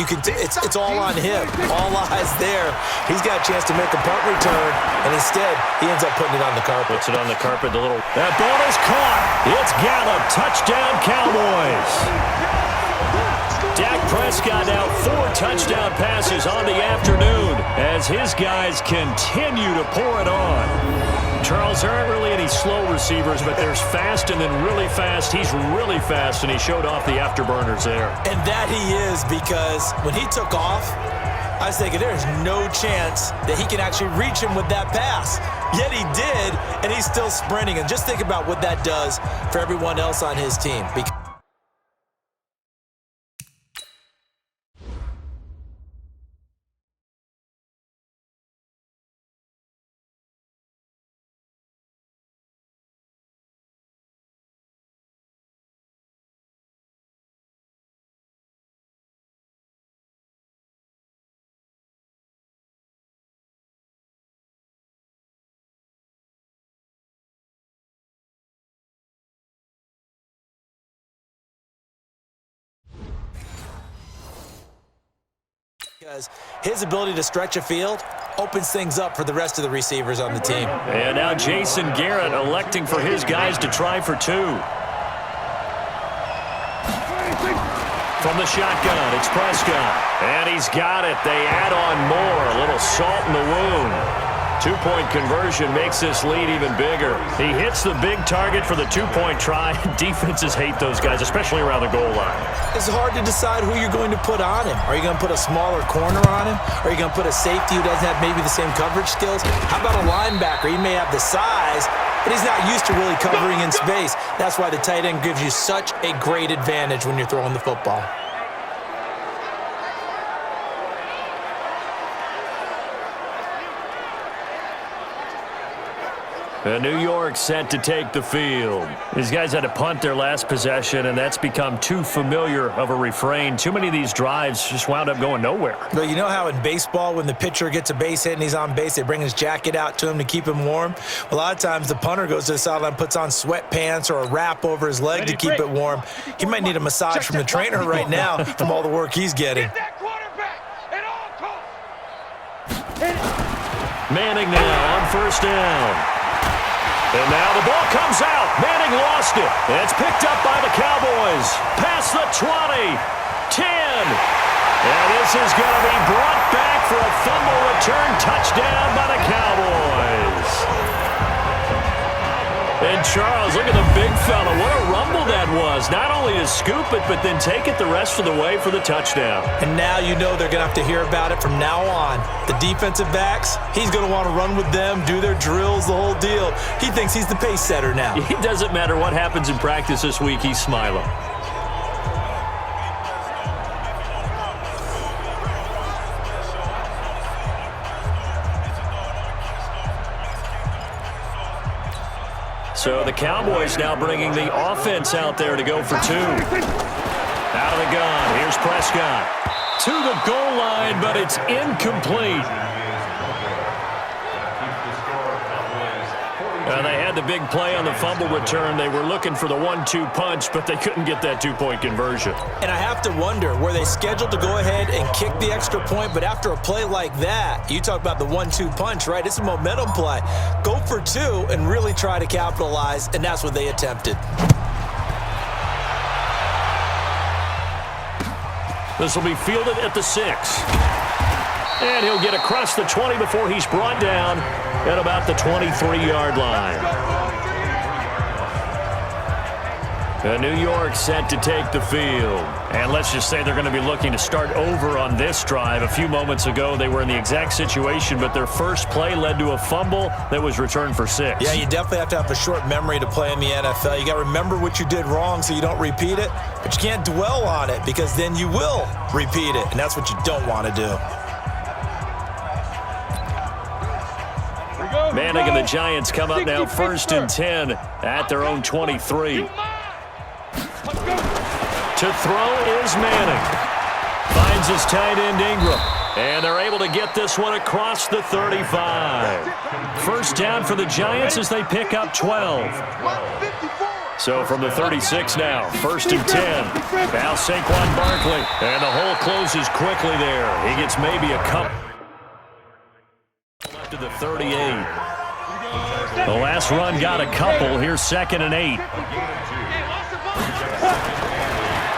it's all on him. All eyes there. He's got a chance to make a punt return, and instead he ends up putting it on the carpet. Puts it on the carpet. That ball is caught. It's Gallup. Touchdown, Cowboys. Dak Prescott now 4 touchdown passes on the afternoon as his guys continue to pour it on. Charles, there aren't really any slow receivers, but there's fast and then really fast. He's really fast, and he showed off the afterburners there. And that he is, because when he took off, I was thinking there's no chance that he can actually reach him with that pass. Yet he did, and he's still sprinting. And just think about what that does for everyone else on his team. Because his ability to stretch a field opens things up for the rest of the receivers on the team. And now Jason Garrett electing for his guys to try for 2. From the shotgun, it's Prescott. And he's got it. They add on more. A little salt in the wound. 2-point conversion makes this lead even bigger. He hits the big target for the 2-point try. Defenses hate those guys, especially around the goal line. It's hard to decide who you're going to put on him. Are you going to put a smaller corner on him? Are you going to put a safety who doesn't have maybe the same coverage skills? How about a linebacker? He may have the size, but he's not used to really covering in space. That's why the tight end gives you such a great advantage when you're throwing the football. New York set to take the field. These guys had to punt their last possession, and that's become too familiar of a refrain. Too many of these drives just wound up going nowhere. But you know how in baseball, when the pitcher gets a base hit and he's on base, they bring his jacket out to him to keep him warm? A lot of times the punter goes to the sideline, puts on sweatpants or a wrap over his leg to keep it warm. He might need a massage from the trainer right now from all the work he's getting. Manning now on first down. And now the ball comes out. Manning lost it. It's picked up by the Cowboys. Past the 20. 10. And this is going to be brought back for a fumble return touchdown by the Cowboys. And Charles, look at the big fella. What a rumble that was. Not only to scoop it, but then take it the rest of the way for the touchdown. And now you know they're going to have to hear about it from now on. The defensive backs, he's going to want to run with them, do their drills, the whole deal. He thinks he's the pace setter now. It doesn't matter what happens in practice this week, he's smiling. So the Cowboys now bringing the offense out there to go for 2. Out of the gun, here's Prescott. To the goal line, but it's incomplete. They had the big play on the fumble return. They were looking for the 1-2 punch, but they couldn't get that 2-point conversion. And I have to wonder, were they scheduled to go ahead and kick the extra point, but after a play like that, you talk about the 1-2 punch, right? It's a momentum play. Go for 2 and really try to capitalize, and that's what they attempted. This will be fielded at the 6. And he'll get across the 20 before he's brought down at about the 23-yard line. New York set to take the field. And let's just say they're going to be looking to start over on this drive. A few moments ago, they were in the exact situation, but their first play led to a fumble that was returned for 6. Yeah, you definitely have to have a short memory to play in the NFL. You got to remember what you did wrong so you don't repeat it, but you can't dwell on it because then you will repeat it, and that's what you don't want to do. Manning and the Giants come up now 1st and 10 at their own 23. To throw is Manning. Finds his tight end Ingram. And they're able to get this one across the 35. First down for the Giants as they pick up 12. So from the 36 now, 1st and 10. Now Saquon Barkley. And the hole closes quickly there. He gets maybe a couple. Left to the 38. The last run got a couple. Here's 2nd and 8.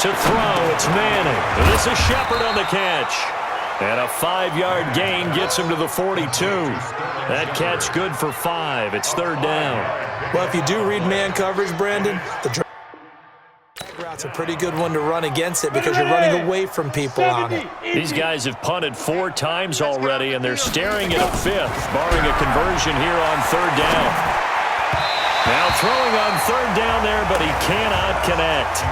To throw, it's Manning. This is Shepard on the catch. And a 5-yard gain gets him to the 42. That catch good for 5. It's 3rd down. Well, if you do read man coverage, Brandon, the drag route's a pretty good one to run against it because you're running away from people on it. These guys have punted 4 times already, and they're staring at a 5th, barring a conversion here on 3rd down. Now throwing on 3rd down there, but he cannot connect.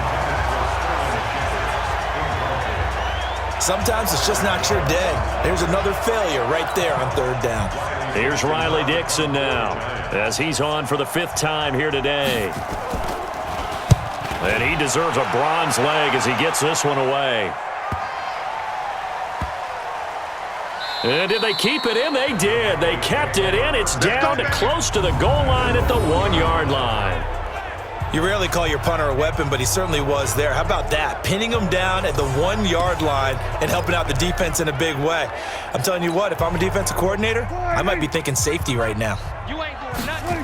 Sometimes it's just not your day. There's another failure right there on 3rd down. Here's Riley Dixon now, as he's on for the 5th time here today. And he deserves a bronze leg as he gets this one away. And did they keep it in? They did. They kept it in. It's down to close to the goal line at the 1-yard line. You rarely call your punter a weapon, but he certainly was there. How about that? Pinning him down at the 1-yard line and helping out the defense in a big way. I'm telling you what, if I'm a defensive coordinator, I might be thinking safety right now. You ain't doing nothing.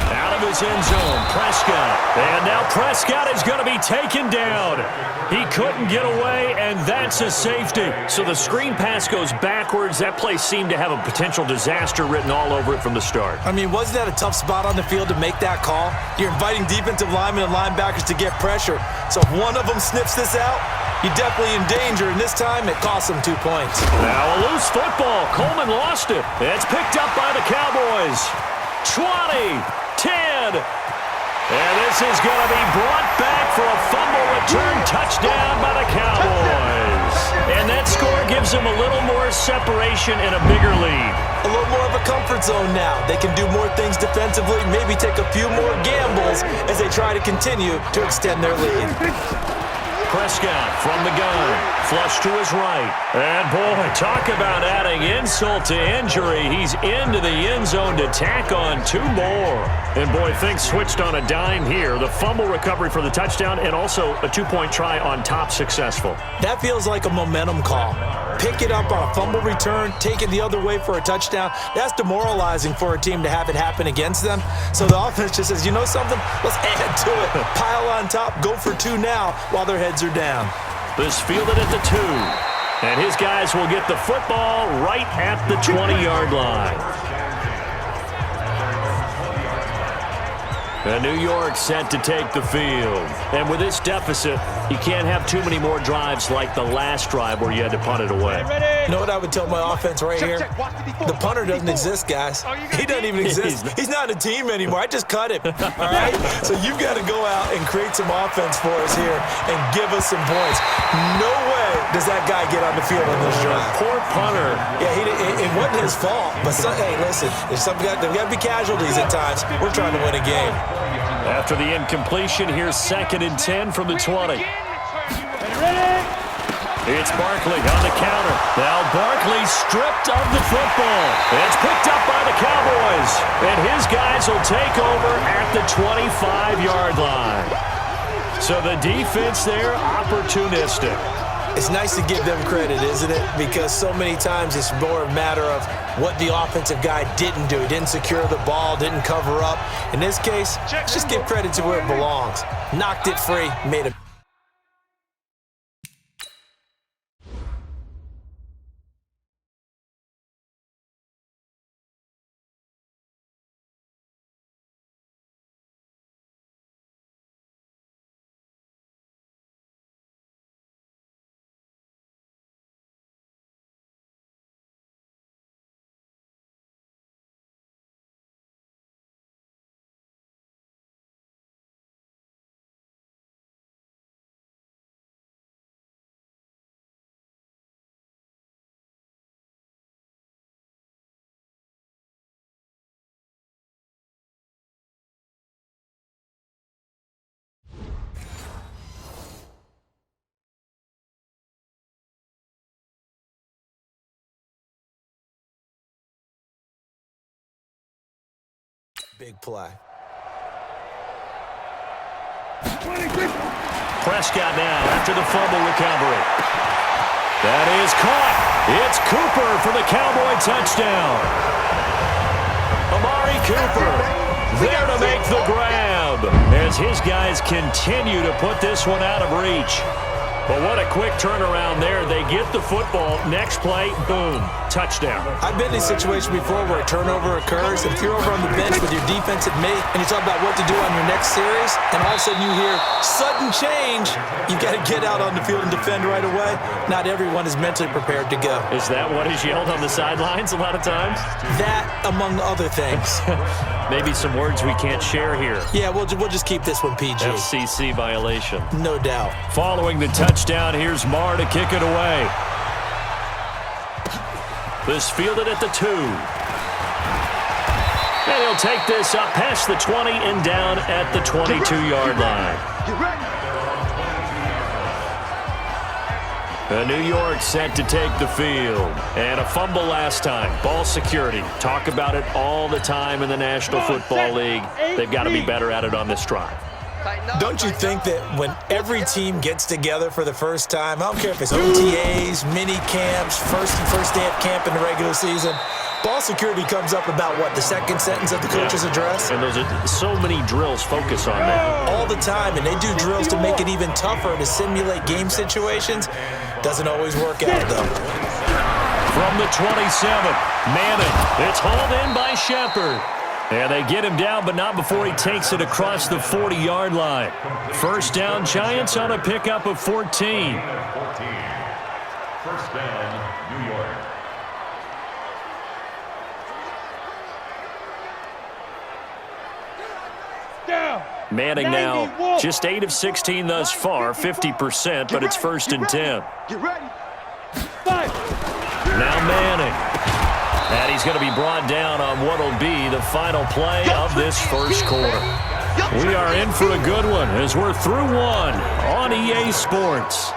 Out of his end zone, Prescott. And now Prescott is going to be taken down. He couldn't get away, and that's a safety. So the screen pass goes backwards. That play seemed to have a potential disaster written all over it from the start. I mean, wasn't that a tough spot on the field to make that call? You're inviting defensive linemen and linebackers to get pressure. So if one of them sniffs this out, you're definitely in danger, and this time it costs him 2 points. Now a loose football. Coleman lost it. It's picked up by the Cowboys. 20, 10. And this is going to be brought back for a fumble return touchdown by the Cowboys. And that score gives them a little more separation and a bigger lead. A little more of a comfort zone now. They can do more things defensively, maybe take a few more gambles as they try to continue to extend their lead. Prescott from the gun, flush to his right. And boy, talk about adding insult to injury. He's into the end zone to tack on 2 more. And boy, things switched on a dime here. The fumble recovery for the touchdown and also a 2-point try on top successful. That feels like a momentum call. Pick it up on a fumble return, take it the other way for a touchdown. That's demoralizing for a team to have it happen against them. So the offense just says, you know something? Let's add to it. Pile on top, go for 2 now while their heads are down. This fielded at the 2. And his guys will get the football right at the 20-yard line. And New York set to take the field. And with this deficit, you can't have too many more drives like the last drive where you had to punt it away. You know what I would tell my offense right here? The punter doesn't exist, guys. He doesn't even exist. He's not a team anymore. I just cut him, all right? So you've got to go out and create some offense for us here and give us some points. No way does that guy get on the field on this drive. Poor punter. Yeah, it wasn't his fault. But, hey, listen, there's got to be casualties at times. We're trying to win a game. After the incompletion, here's 2nd and 10 from the 20. It's Barkley on the counter. Now Barkley stripped of the football. It's picked up by the Cowboys. And his guys will take over at the 25-yard line. So the defense there, opportunistic. It's nice to give them credit, isn't it? Because so many times it's more a matter of what the offensive guy didn't do. He didn't secure the ball, didn't cover up. In this case, let's just give credit to where it belongs. Knocked it free, made a big play. Prescott now after the fumble recovery. That is caught. It's Cooper for the Cowboy touchdown. Amari Cooper there to make the grab as his guys continue to put this one out of reach. But what a quick turnaround there. They get the football. Next play, boom, touchdown. I've been in a situation before where a turnover occurs, and if you're over on the bench with your defensive mate and you talk about what to do on your next series, and all of a sudden you hear sudden change, you've got to get out on the field and defend right away. Not everyone is mentally prepared to go. Is that what is yelled on the sidelines a lot of times? That, among other things. Maybe some words we can't share here. Yeah, we'll just keep this one PG. FCC violation. No doubt. Following the touchdown, here's Marr to kick it away. This fielded at the 2. And he'll take this up past the 20 and down at the 22-yard line. New York set to take the field. And a fumble last time. Ball security. Talk about it all the time in the National Football League. They've got to be better at it on this drive. Don't you think that when every team gets together for the first time, I don't care if it's OTAs, mini camps, first day of camp in the regular season, ball security comes up about, what, the second sentence of the coach's address? And those are so many drills focus on that. All the time, and they do drills to make it even tougher to simulate game situations. Doesn't always work out, though. From the 27, Manning. It's hauled in by Shepard. And they get him down, but not before he takes it across the 40-yard line. First down, Giants on a pickup of 14. First down, New York. Manning now just 8 of 16 thus far, 50%, but it's first and 10. Get ready. Now Manning. And he's going to be brought down on what will be the final play of this first quarter. We are in for a good one as we're through one on EA Sports.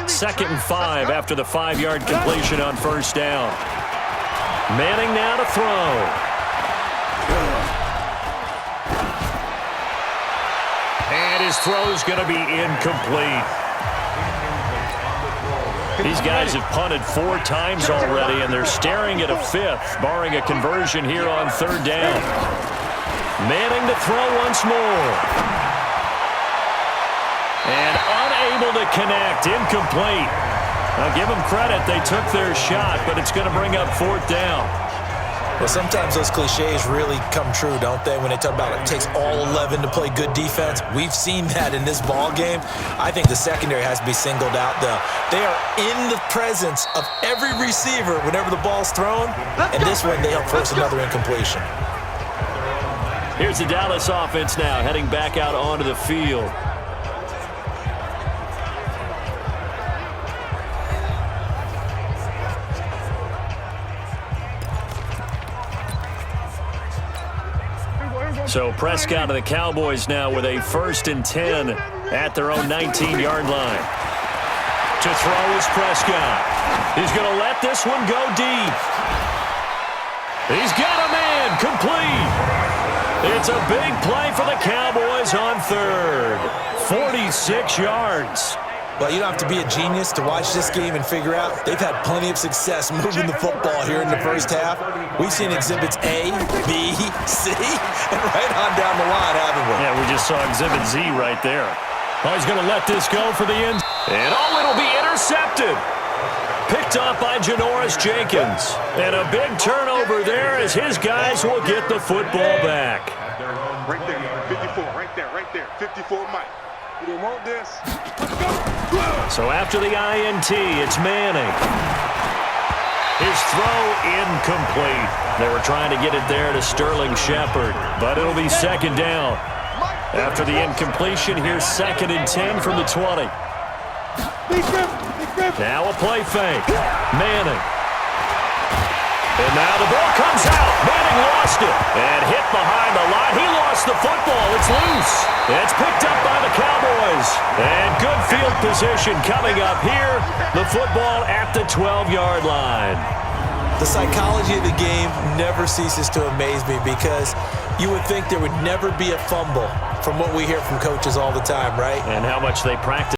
2nd and 5 after the 5-yard completion on first down. Manning now to throw. And his throw's going to be incomplete. These guys have punted 4 times already, and they're staring at a 5th, barring a conversion here on 3rd down. Manning to throw once more. And unable to connect, incomplete. Now give them credit, they took their shot, but it's going to bring up 4th down. Well, sometimes those cliches really come true, don't they? When they talk about it takes all 11 to play good defense. We've seen that in this ball game. I think the secondary has to be singled out, though. They are in the presence of every receiver whenever the ball's thrown, and this one they help force another incompletion. Here's the Dallas offense now, heading back out onto the field. So Prescott and the Cowboys now with a 1st and 10 at their own 19-yard line. To throw is Prescott. He's going to let this one go deep. He's got a man complete. It's a big play for the Cowboys on 3rd. 46 yards. Well, you don't have to be a genius to watch this game and figure out they've had plenty of success moving the football here in the first half. We've seen exhibits A, B, C, and right on down the line, haven't we? Yeah, we just saw exhibit Z right there. Oh, he's going to let this go for the end. And it'll be intercepted. Picked off by Janoris Jenkins. And a big turnover there as his guys will get the football back. Right there, 54, right there, 54 Mike. You don't want this. So after the INT, it's Manning. His throw incomplete. They were trying to get it there to Sterling Shepard, but it'll be 2nd down. After the incompletion, here's 2nd and 10 from the 20. Now a play fake. Manning. And now the ball comes out. Manning lost it and hit behind the line. He lost the football. It's loose. It's picked up by the Cowboys. And good field position coming up here. The football at the 12-yard line. The psychology of the game never ceases to amaze me because you would think there would never be a fumble from what we hear from coaches all the time, right? And how much they practice.